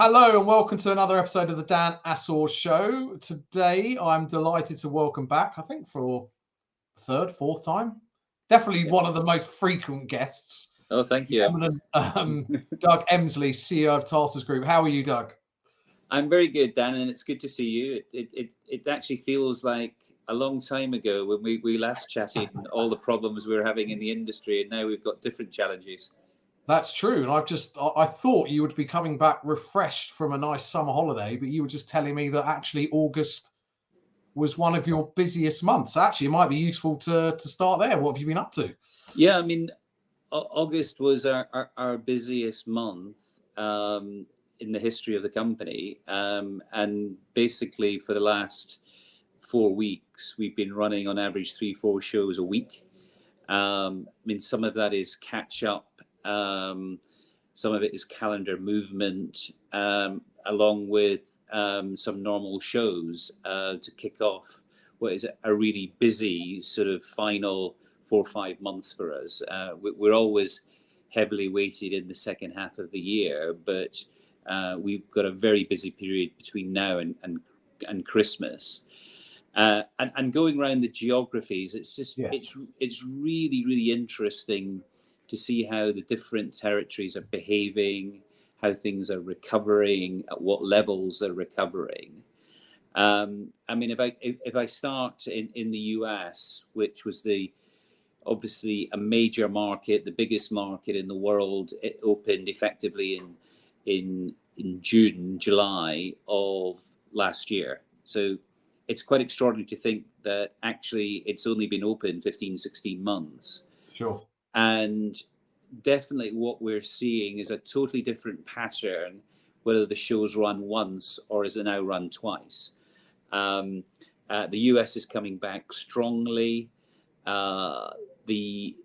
Hello and welcome to another episode of the Dan Assor Show. Today I'm delighted to welcome back, I think for third, fourth time, definitely one of the most frequent guests. Oh, thank The you. eminent Doug Emslie, CEO of Tarsus Group. How are you, Doug? I'm very good, Dan, and it's good to see you. It actually feels like a long time ago when we last chatted and all the problems we were having in the industry, and now we've got different challenges. That's true. And I thought you would be coming back refreshed from a nice summer holiday, but you were just telling me that actually August was one of your busiest months. Actually, it might be useful to start there. What have you been up to? Yeah, I mean, August was our busiest month in the history of the company. And basically, for the last 4 weeks, we've been running on average 3-4 shows a week. I mean, some of that is catch up. Some of it is calendar movement, along with some normal shows to kick off what is a really busy sort of final 4 or 5 months for us. We're always heavily weighted in the second half of the year, but we've got a very busy period between now and Christmas. And going around the geographies, it's just it's really interesting to see how the different territories are behaving, how things are recovering, at what levels they're recovering. I mean, if I start in the US, which was obviously a major market, the biggest market in the world, it opened effectively in July of last year. So it's quite extraordinary to think that actually it's only been open 15, 16 months. Sure. And definitely what we're seeing is a totally different pattern, whether the shows run once or is it now run twice. The US is coming back strongly. The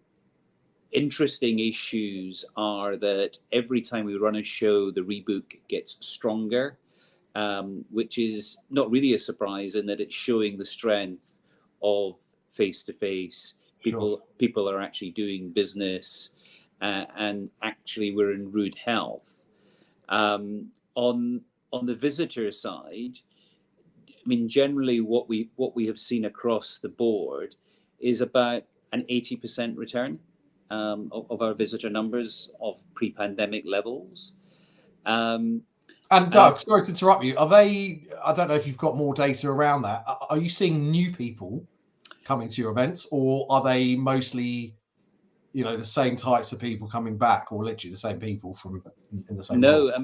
interesting issues are that every time we run a show, the rebook gets stronger, which is not really a surprise in that it's showing the strength of face-to-face. People are actually doing business, and actually we're in rude health. On the visitor side, I mean, generally what we have seen across the board is about an 80% return of our visitor numbers of pre-pandemic levels. And Doug, sorry to interrupt you. I don't know if you've got more data around that. Are you seeing new people coming to your events, or are they mostly, the same types of people coming back, or literally the same people from in the same No, role? I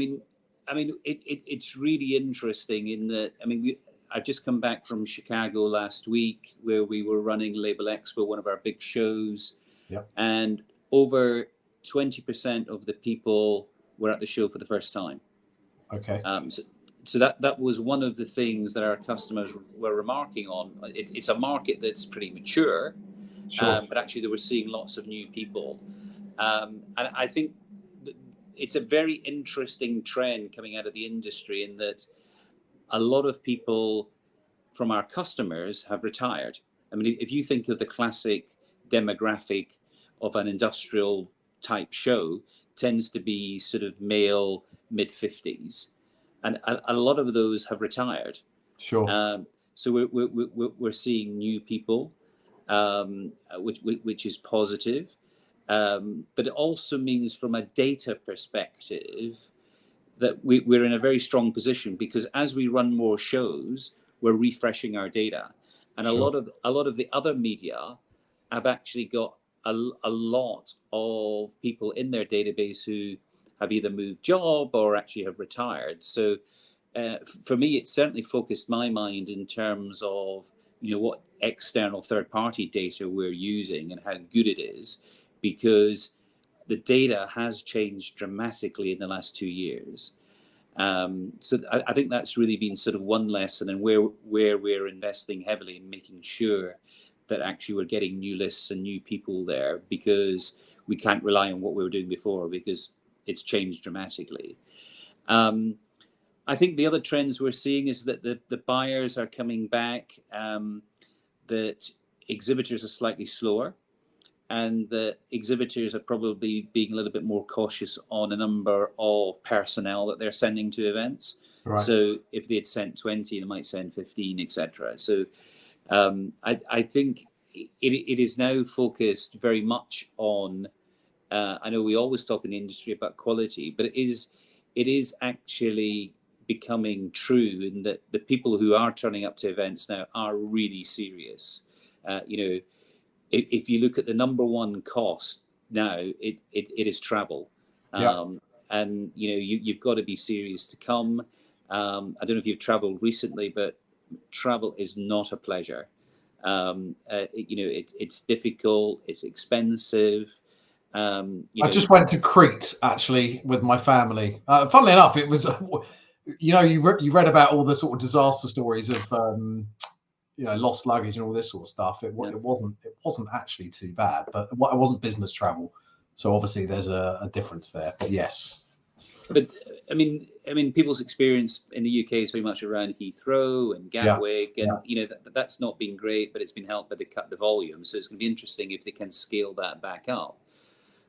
mean, it's really interesting in that, I mean, I've just come back from Chicago last week where we were running Label Expo, one of our big shows. Yep. And over 20% of the people were at the show for the first time. Okay. So that was one of the things that our customers were remarking on. It's a market that's pretty mature, but actually they were seeing lots of new people. And I think it's a very interesting trend coming out of the industry in that a lot of people from our customers have retired. I mean, if you think of the classic demographic of an industrial type show, tends to be sort of male mid-50s, and a lot of those have retired. Sure. So we're seeing new people, which is positive, but it also means from a data perspective that we're in a very strong position, because as we run more shows, we're refreshing our data, and a lot of the other media have actually got a lot of people in their database who have either moved job or actually have retired. So for me, it certainly focused my mind in terms of what external third-party data we're using and how good it is, because the data has changed dramatically in the last 2 years. So I think that's really been sort of one lesson, and where we're investing heavily in making sure that actually we're getting new lists and new people there, because we can't rely on what we were doing before, because it's changed dramatically. I think the other trends we're seeing is that the buyers are coming back, that exhibitors are slightly slower. and the exhibitors are probably being a little bit more cautious on a number of personnel that they're sending to events. Right. So if they had sent 20, they might send 15, etc. So I think it is now focused very much on, I know we always talk in the industry about quality, but it is actually becoming true in that the people who are turning up to events now are really serious. If you look at the number one cost now, it is travel. And you've got to be serious to come. I don't know if you've traveled recently, but travel is not a pleasure. It's difficult, it's expensive. I just went to Crete actually with my family. Funnily enough, it was, you read about all the sort of disaster stories of lost luggage and all this sort of stuff. It wasn't actually too bad, but it wasn't business travel. So obviously there's a difference there. But yes. But I mean, people's experience in the UK is very much around Heathrow and Gatwick, and that's not been great, but it's been helped by the volume. So it's going to be interesting if they can scale that back up.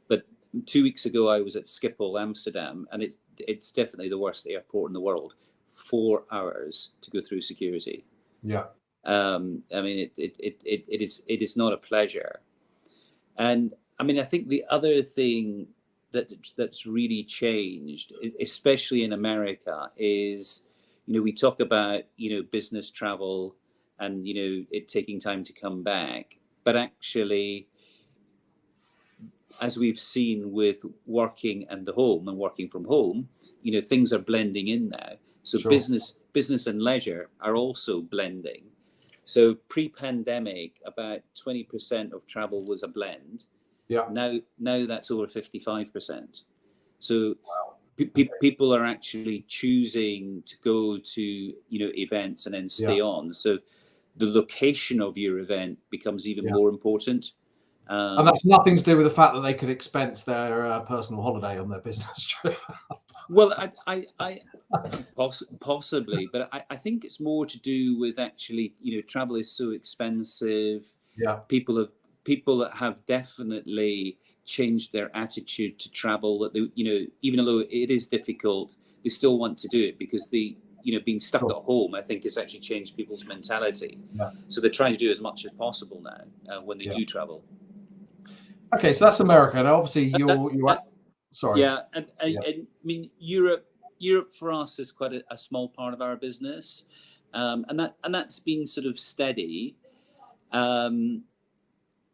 But 2 weeks ago, I was at Schiphol, Amsterdam, and it's definitely the worst airport in the world. 4 hours to go through security. Yeah. I mean, it is not a pleasure. And I mean, I think the other thing that's really changed, especially in America, is, we talk about, business travel and, it taking time to come back. But actually, as we've seen with working and the home and working from home, things are blending in now. So sure. business and leisure are also blending. So pre-pandemic, about 20% of travel was a blend. Yeah. Now that's over 55%. So people are actually choosing to go to events and then stay on. So the location of your event becomes even more important. And that's nothing to do with the fact that they could expense their personal holiday on their business trip. Well, I possibly, but I think it's more to do with actually, travel is so expensive. Yeah. People that have definitely changed their attitude to travel. That they, even though it is difficult, they still want to do it because being stuck at home, I think, has actually changed people's mentality. Yeah. So they're trying to do as much as possible now when they do travel. Okay, so that's America. Now, obviously, you're sorry. Yeah, and I mean, Europe for us is quite a small part of our business, and that's been sort of steady.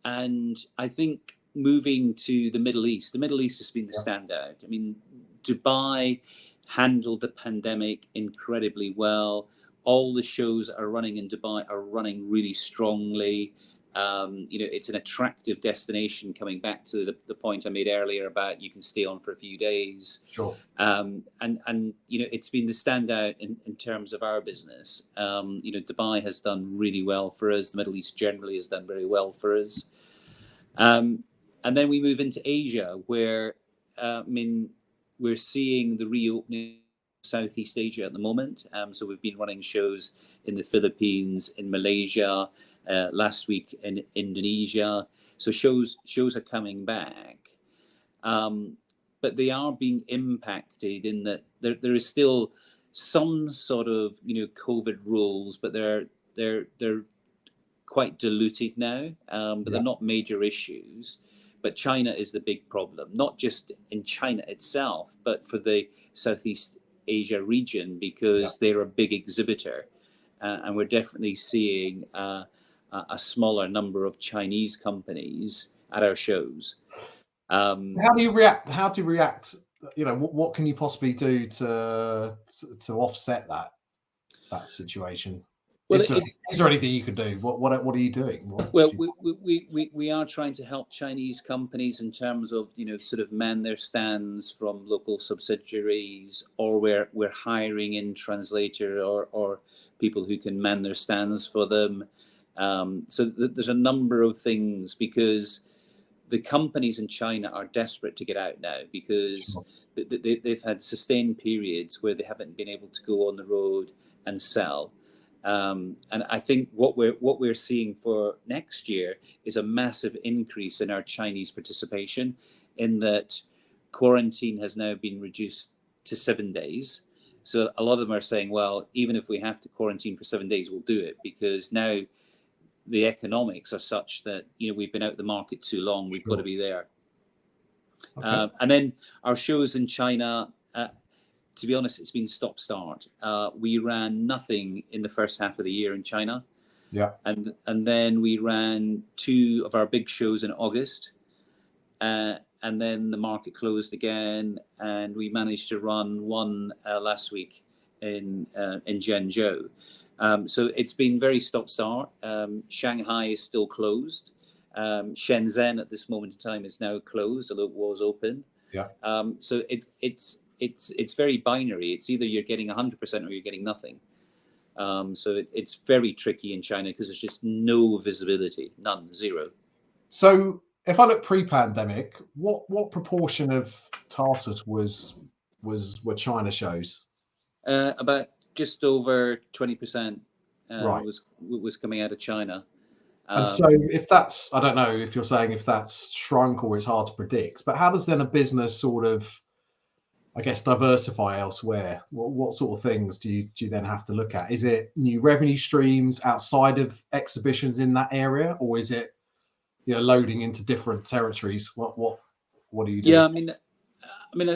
And I think moving to the Middle East has been the standout. I mean, Dubai handled the pandemic incredibly well. All the shows that are running in Dubai are running really strongly. It's an attractive destination, coming back to the point I made earlier about you can stay on for a few days. Sure. And it's been the standout in terms of our business. Dubai has done really well for us. The Middle East generally has done very well for us. And then we move into Asia, where we're seeing the reopening of Southeast Asia at the moment. So we've been running shows in the Philippines, in Malaysia, last week in Indonesia. So shows are coming back, but they are being impacted in that there is still some sort of COVID rules, but they're quite diluted now. But they're not major issues. But China is the big problem, not just in China itself, but for the Southeast Asia region, because they're a big exhibitor, and we're definitely seeing a smaller number of Chinese companies at our shows. How do you react? What can you possibly do to offset that situation? Well, is there anything you can do? What are you doing? We are trying to help Chinese companies in terms of sort of man their stands from local subsidiaries, or we're hiring in translator or people who can man their stands for them. So there's a number of things, because the companies in China are desperate to get out now, because they've had sustained periods where they haven't been able to go on the road and sell. And I think what we're seeing for next year is a massive increase in our Chinese participation, in that quarantine has now been reduced to 7 days. So a lot of them are saying, well, even if we have to quarantine for 7 days, we'll do it, because now the economics are such that, we've been out the market too long. We've got to be there. Okay. And then our shows in China, to be honest, it's been stop-start. We ran nothing in the first half of the year in China. Yeah. And then we ran 2 of our big shows in August. And then the market closed again, and we managed to run 1 last week in Zhengzhou. So it's been very stop-start. Shanghai is still closed. Shenzhen at this moment in time is now closed, although it was open. Yeah. So it's very binary. It's either you're getting 100% or you're getting nothing. So it's very tricky in China because there's just no visibility, none, zero. So if I look pre-pandemic, what proportion of Tarsus were China shows? About just over 20% right. was coming out of China. And so if that's, I don't know if you're saying if that's shrunk or it's hard to predict, but how does then a business sort of, I guess, diversify elsewhere? What sort of things do you then have to look at? Is it new revenue streams outside of exhibitions in that area, or is it, loading into different territories? What do you do? Yeah,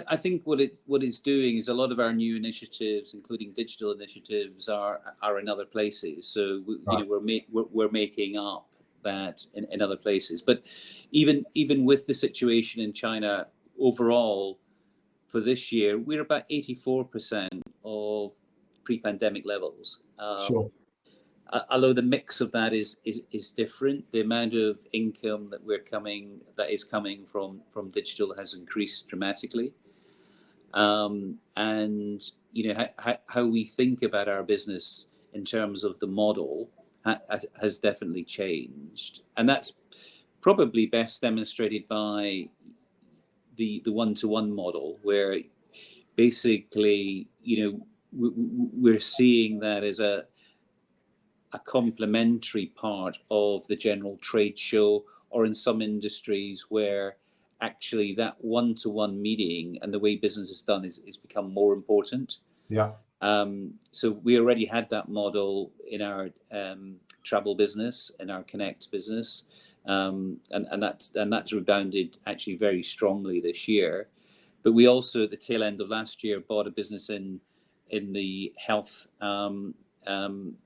I think what it's doing is a lot of our new initiatives, including digital initiatives, are in other places. So right. we're making up that in other places. But even with the situation in China overall, for this year, we're about 84% of pre-pandemic levels. Sure. Although the mix of that is different, the amount of income that is coming from digital has increased dramatically, and how we think about our business in terms of the model has definitely changed, and that's probably best demonstrated by the one-to-one model, where basically we're seeing that as a complementary part of the general trade show, or in some industries where actually that one-to-one meeting and the way business is done is become more important. Yeah. So we already had that model in our travel business, in our Connect business, and that's rebounded actually very strongly this year. But we also, at the tail end of last year, bought a business in the health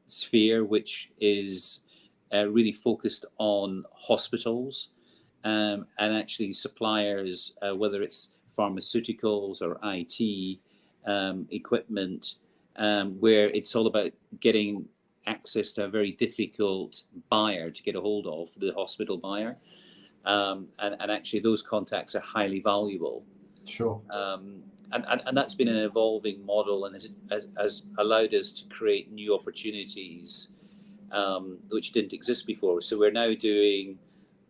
sphere, which is really focused on hospitals and actually suppliers, whether it's pharmaceuticals or IT equipment, where it's all about getting access to a very difficult buyer to get a hold of, the hospital buyer, and actually those contacts are highly valuable. Sure. And that's been an evolving model, and has allowed us to create new opportunities which didn't exist before. So we're now doing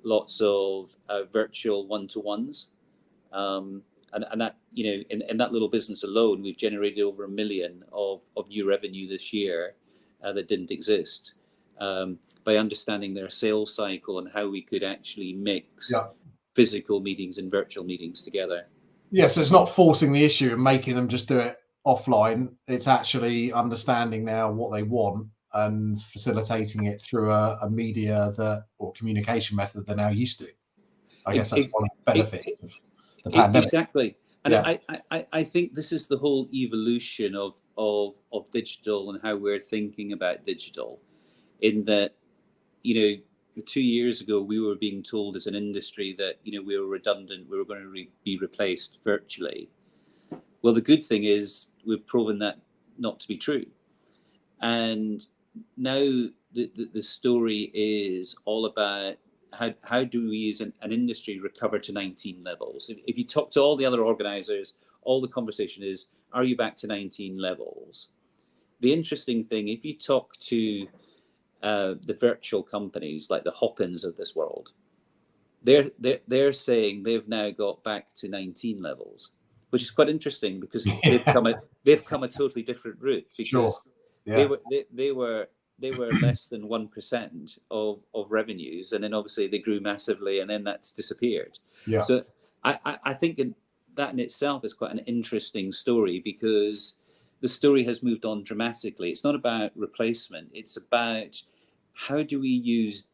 lots of virtual one-to-ones, and that in that little business alone, we've generated over $1 million of new revenue this year that didn't exist, by understanding their sales cycle and how we could actually mix physical meetings and virtual meetings together. Yeah, so it's not forcing the issue and making them just do it offline. It's actually understanding now what they want and facilitating it through a media or communication method they're now used to. I guess that's one of the benefits of the pandemic. Exactly. And I think this is the whole evolution of digital and how we're thinking about digital, in that, 2 years ago, we were being told as an industry that, we were redundant, we were going to be replaced virtually. Well, the good thing is we've proven that not to be true. And now the story is all about how do we as an industry recover to 19 levels? If you talk to all the other organizers, all the conversation is, are you back to 19 levels? The interesting thing, if you talk to the virtual companies like the Hopins of this world, they're saying they've now got back to 19 levels, which is quite interesting because they've come a totally different route, because they were they were less than 1% of revenues, and then obviously they grew massively, and then that's disappeared. Yeah. So I think that in itself is quite an interesting story, because the story has moved on dramatically. It's not about replacement. It's about how do we use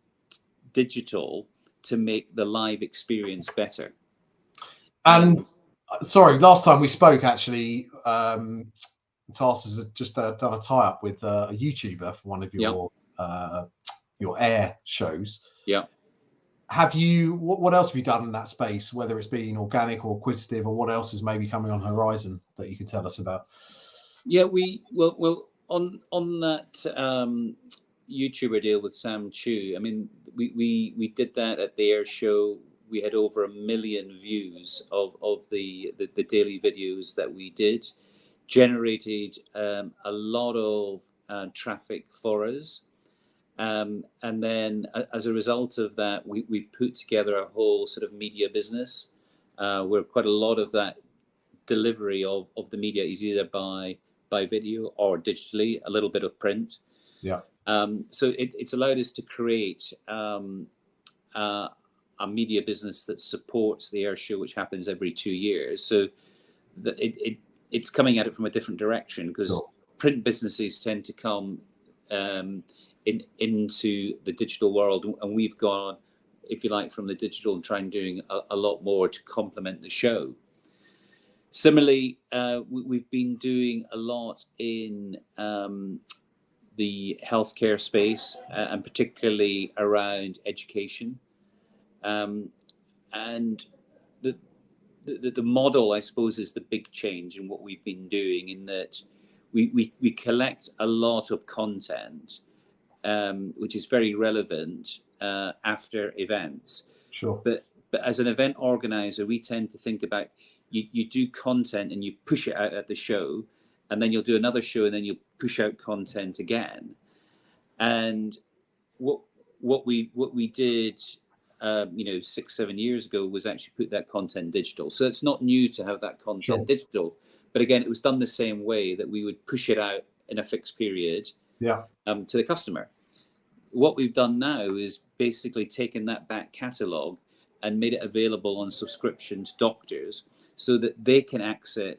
digital to make the live experience better. And sorry, last time we spoke, actually, Tarsus had just done a tie-up with a YouTuber for one of your air shows. Yeah. Have you? What else have you done in that space? Whether it's been organic or acquisitive, or what else is maybe coming on the horizon that you can tell us about? Yeah, well on that YouTuber deal with Sam Chu. I mean, we did that at the air show. We had over 1 million views of the daily videos that we did, generated a lot of traffic for us. And then as a result of that, we've put together a whole sort of media business where quite a lot of that delivery of the media is either by video or digitally, a little bit of print. Yeah. So it's allowed us to create a media business that supports the air show, which happens every 2 years. So that it's coming at it from a different direction, because Sure. print businesses tend to come into the digital world, and we've gone, if you like, from the digital and trying doing a lot more to complement the show. Similarly, we've been doing a lot in the healthcare space, and particularly around education. And the model, I suppose, is the big change in what we've been doing, in that we collect a lot of content, which is very relevant after events. Sure. But as an event organizer, we tend to think about, you do content and you push it out at the show, and then you'll do another show, and then you'll push out content again. And what we did 6-7 years ago was actually put that content digital. So it's not new to have that content Sure. digital, but again, it was done the same way, that we would push it out in a fixed period to the customer. What we've done now is basically taken that back catalogue and made it available on subscription to doctors, so that they can access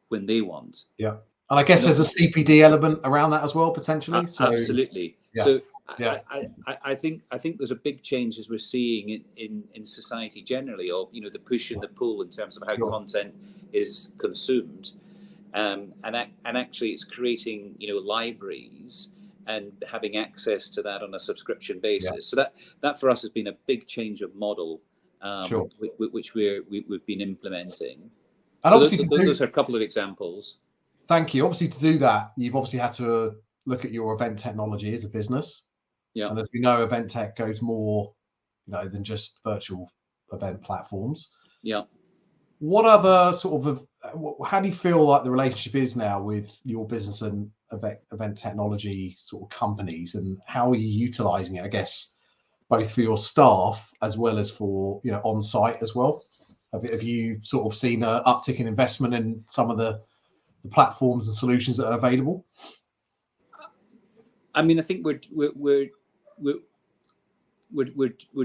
when they want. Yeah. And I guess there's a CPD element around that as well, potentially. Absolutely. Yeah. So Yeah. I think there's a big change, as we're seeing in society generally, of the push and the pull in terms of how Sure. content is consumed, and actually it's creating libraries and having access to that on a subscription basis. Yeah. So that for us has been a big change of model, Sure. which we've been implementing. And so obviously those are a couple of examples. Thank you. Obviously, to do that, you've obviously had to look at your event technology as a business. Yeah. And as we know, event tech goes more, than just virtual event platforms. Yeah. What other sort of, how do you feel like the relationship is now with your business and event technology sort of companies, and how are you utilizing it, I guess, both for your staff as well as for, on site as well? Have you sort of seen an uptick in investment in some of the platforms and solutions that are available? I mean, I think we're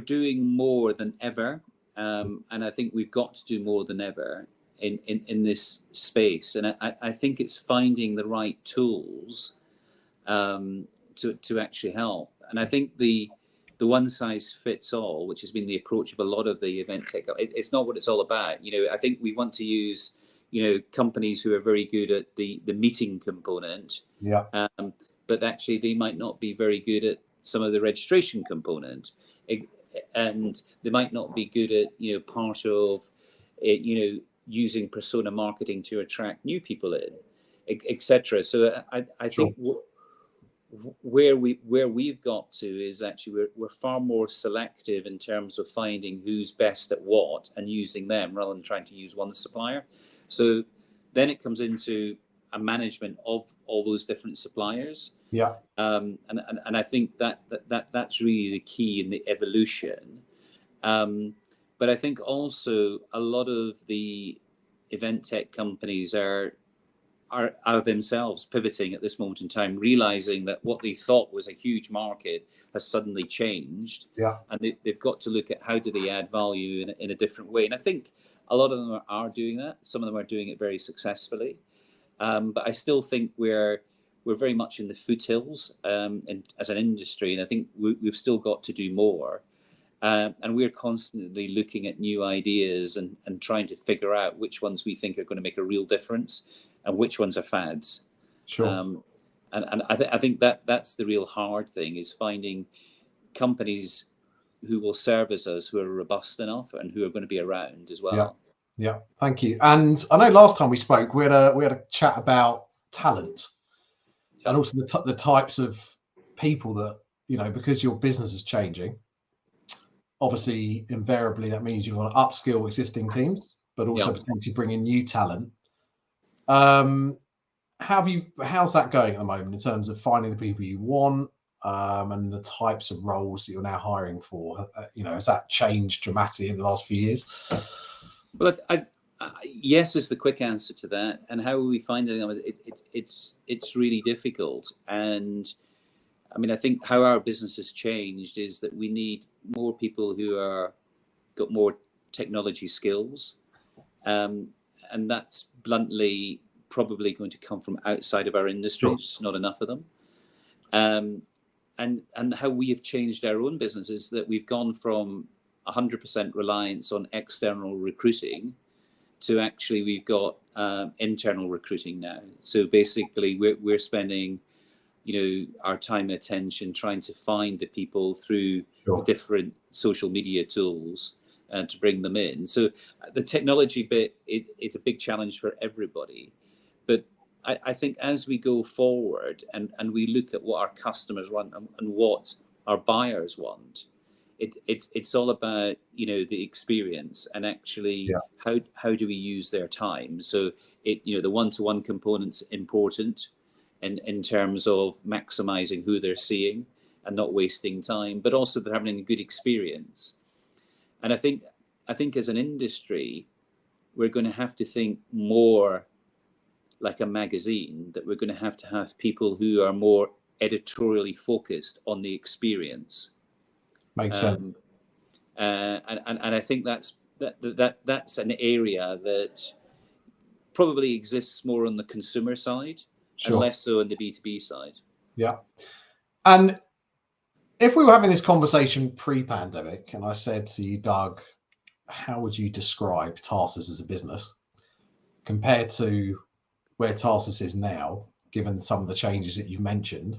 doing more than ever, and I think we've got to do more than ever in this space. And I think it's finding the right tools to actually help. And I think the one size fits all, which has been the approach of a lot of the event tech, it's not what it's all about. I think we want to use companies who are very good at the meeting component. Yeah. But actually they might not be very good at some of the registration component, and they might not be good at part of using persona marketing to attract new people in, etc. So I think where we've got to is actually we're far more selective in terms of finding who's best at what and using them, rather than trying to use one supplier. So then it comes into a management of all those different suppliers. Yeah. And I think that's really the key in the evolution. But I think also a lot of the event tech companies are are themselves pivoting at this moment in time, realizing that what they thought was a huge market has suddenly changed. Yeah. And they've got to look at how do they add value in a different way. And I think a lot of them are doing that. Some of them are doing it very successfully. But I still think we're very much in the foothills as an industry. And I think we've still got to do more. And we're constantly looking at new ideas and trying to figure out which ones we think are going to make a real difference and which ones are fads. Sure. And I think that's the real hard thing, is finding companies who will service us, who are robust enough and who are going to be around as well. Yeah. Thank you. And I know last time we spoke, we had a chat about talent and also the types of people that, because your business is changing. Obviously, invariably, that means you've got to upskill existing teams, but also potentially bring in new talent. How's that going at the moment in terms of finding the people you want and the types of roles that you're now hiring for? Has that changed dramatically in the last few years? Well, yes is the quick answer to that. And how are we finding them? It's really difficult. And I mean, I think how our business has changed is that we need more people who got more technology skills. And that's bluntly probably going to come from outside of our industry. There's just not enough of them. And how we have changed our own business is that we've gone from 100% reliance on external recruiting to actually we've got internal recruiting now. So basically we're spending our time and attention trying to find the people through different social media tools and to bring them in. So the technology bit, it's a big challenge for everybody. But I think as we go forward and we look at what our customers want and what our buyers want, it's all about the experience and actually how do we use their time. So the one-to-one component's important in terms of maximizing who they're seeing and not wasting time, but also they're having a good experience. And I think as an industry, we're going to have to think more like a magazine, that we're going to have people who are more editorially focused on the experience. Makes sense. And I think that's an area that probably exists more on the consumer side and less so on the B2B side. Yeah. And if we were having this conversation pre-pandemic and I said to you, Doug, how would you describe Tarsus as a business compared to where Tarsus is now, given some of the changes that you've mentioned?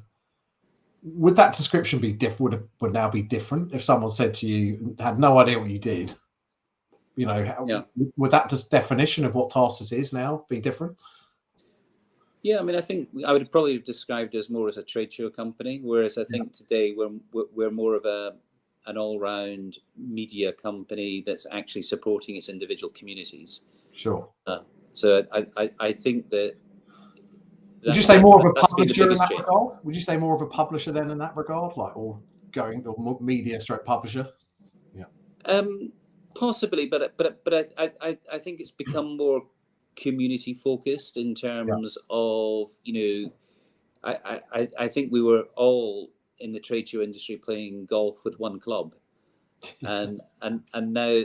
Would that description be different? Would now be different if someone said to you, had no idea what you did? Would that just definition of what Tarsus is now be different? Yeah, I mean, I think I would probably have described it as more as a trade show company, whereas I think today we're more of an all-round media company that's actually supporting its individual communities. Sure. So I think that. Would you say more of a publisher in that regard? Would you say more of a publisher then in that regard, or media / publisher? Yeah. Possibly, but I think it's become more community focused in terms of I think we were all in the trade show industry playing golf with one club, and now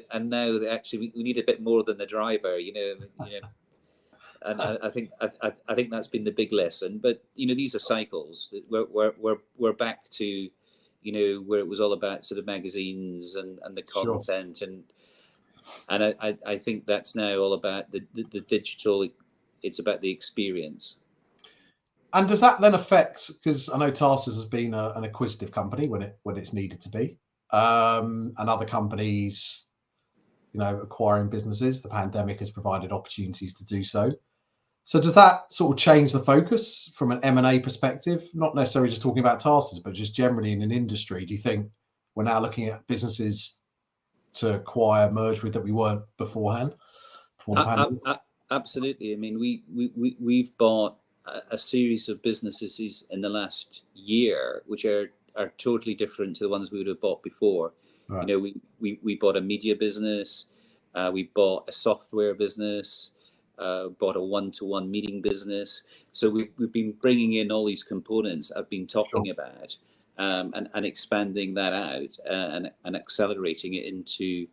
actually we need a bit more than the driver, And I think that's been the big lesson. But these are cycles. We're back to where it was all about sort of magazines and the content, and I think that's now all about the digital. It's about the experience. And does that then affect? Because I know Tarsus has been an acquisitive company when it's needed to be, and other companies, acquiring businesses. The pandemic has provided opportunities to do so. So does that sort of change the focus from an M&A perspective? Not necessarily just talking about Tarsus, but just generally in an industry. Do you think we're now looking at businesses to acquire, merge with that we weren't beforehand? Absolutely. I mean, we've bought a series of businesses in the last year, which are totally different to the ones we would have bought before. Right. We bought a media business, we bought a software business. bought a one-to-one meeting business. So we've been bringing in all these components I've been talking about, and expanding that out, and accelerating it into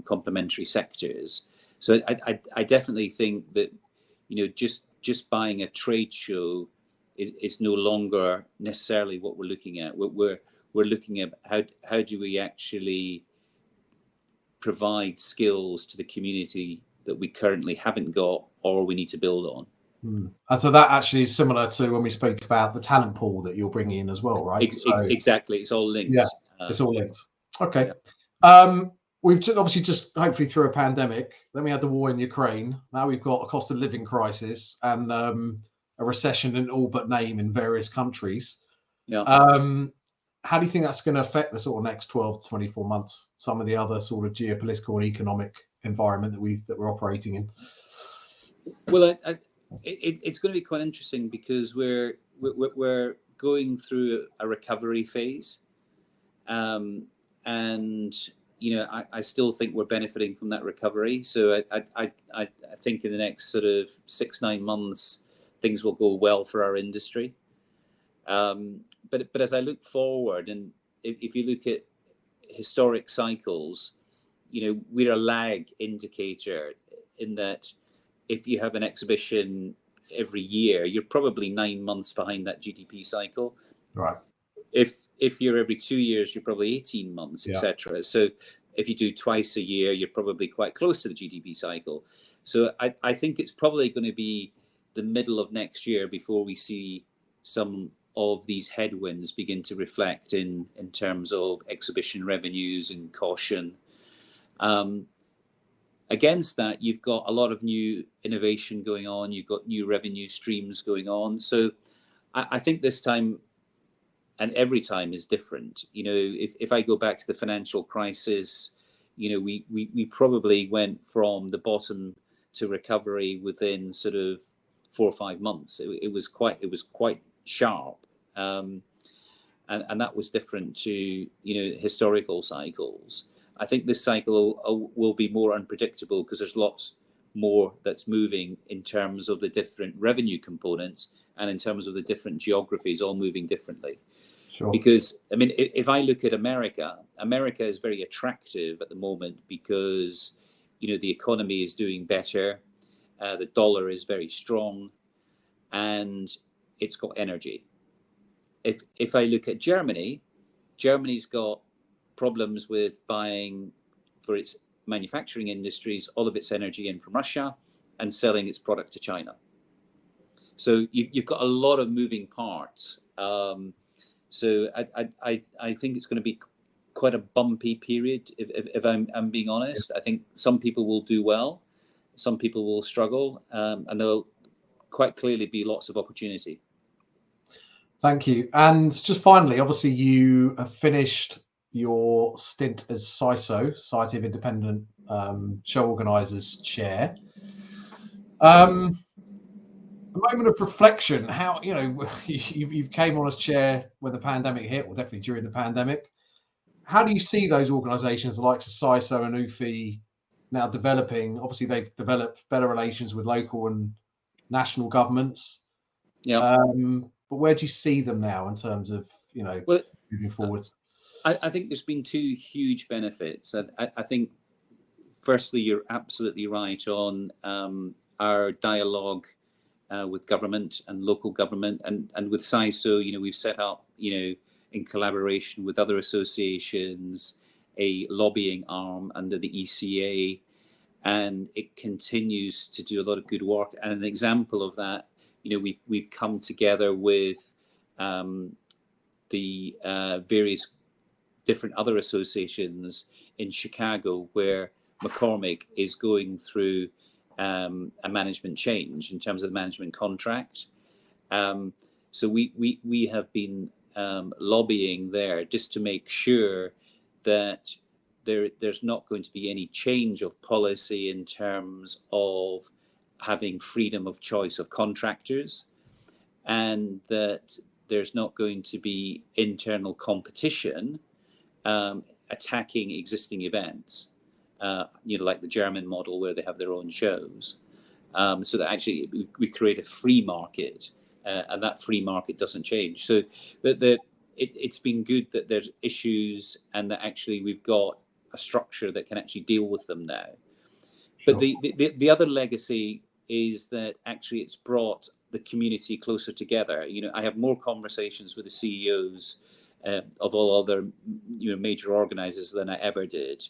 complementary sectors. So I definitely think that, just buying a trade show is no longer necessarily what we're looking at. We're looking at how do we actually provide skills to the community that we currently haven't got or we need to build on. And so that actually is similar to when we spoke about the talent pool that you're bringing in as well, right? Exactly. It's all linked. Yeah, it's all linked. Okay. Yeah. We've obviously just hopefully through a pandemic. Then we had the war in Ukraine. Now we've got a cost of living crisis and a recession in all but name in various countries. Yeah. How do you think that's going to affect the sort of next 12 to 24 months? Some of the other sort of geopolitical and economic environment that we're operating in. Well, it's going to be quite interesting because we're going through a recovery phase, and I still think we're benefiting from that recovery. So I think in the next sort of 6-9 months things will go well for our industry. But as I look forward, and if you look at historic cycles, we're a lag indicator in that if you have an exhibition every year, you're probably 9 months behind that GDP cycle. Right. If you're every 2 years, you're probably 18 months, etc. So if you do twice a year, you're probably quite close to the GDP cycle. So I think it's probably going to be the middle of next year before we see some of these headwinds begin to reflect in terms of exhibition revenues and caution. Against that, you've got a lot of new innovation going on. You've got new revenue streams going on. So I think this time, and every time, is different. If I go back to the financial crisis, we probably went from the bottom to recovery within sort of 4 or 5 months. It was quite sharp, and that was different to historical cycles. I think this cycle will be more unpredictable because there's lots more that's moving in terms of the different revenue components and in terms of the different geographies all moving differently. Sure. Because if I look at America is very attractive at the moment because the economy is doing better, the dollar is very strong, and it's got energy. If I look at Germany's got problems with buying for its manufacturing industries all of its energy in from Russia and selling its product to China. So you've got a lot of moving parts. So I think it's going to be quite a bumpy period if I'm being honest. I think some people will do well, some people will struggle, and there'll quite clearly be lots of opportunity. Thank you. And just finally, obviously you have finished your stint as CISO, Society of Independent Show Organisers Chair. A moment of reflection, how, you came on as chair when the pandemic hit, or definitely during the pandemic. How do you see those organisations, the likes of CISO and UFI, now developing? Obviously, they've developed better relations with local and national governments. Yeah. But where do you see them now in terms of, moving forward? I think there's been 2 huge benefits. I think, firstly, you're absolutely right on our dialogue with government and local government, and with CISO, we've set up, in collaboration with other associations, a lobbying arm under the ECA, and it continues to do a lot of good work. And an example of that, we've come together with the various different other associations in Chicago, where McCormick is going through a management change in terms of the management contract. So we have been lobbying there just to make sure that there's not going to be any change of policy in terms of having freedom of choice of contractors, and that there's not going to be internal competition attacking existing events, like the German model where they have their own shows. so that actually we create a free market, and that free market doesn't change. So it's been good that there's issues and that actually we've got a structure that can actually deal with them now. Sure. But the other legacy is that actually it's brought the community closer together. You know, I have more conversations with the CEOs of all other major organizers than I ever did.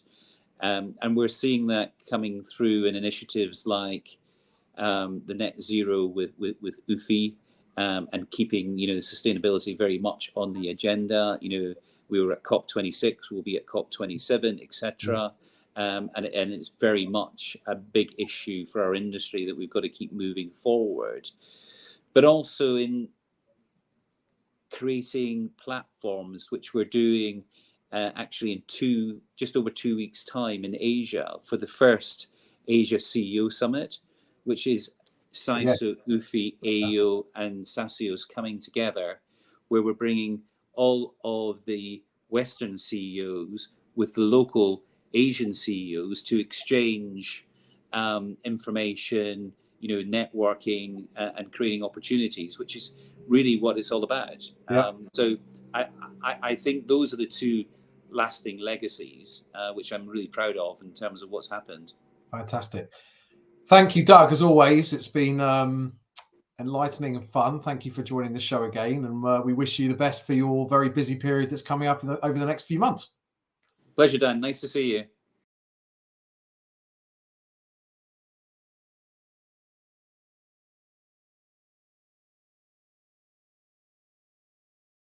And we're seeing that coming through in initiatives like the net zero with UFI, and keeping sustainability very much on the agenda. We were at COP26, we'll be at COP27, etc. And it's very much a big issue for our industry that we've got to keep moving forward. But also in creating platforms, which we're doing actually in just over 2 weeks' time in Asia for the first Asia CEO Summit, which is CISO, UFI, AEO, and SACIOs coming together, where we're bringing all of the Western CEOs with the local Asian CEOs to exchange information, networking, and creating opportunities, which is really what it's all about. So I think those are the two lasting legacies, which I'm really proud of in terms of what's happened. Fantastic. Thank you, Doug, as always. It's been enlightening and fun. Thank you for joining the show again, and we wish you the best for your very busy period that's coming up over the next few months. Pleasure, Dan. Nice to see you.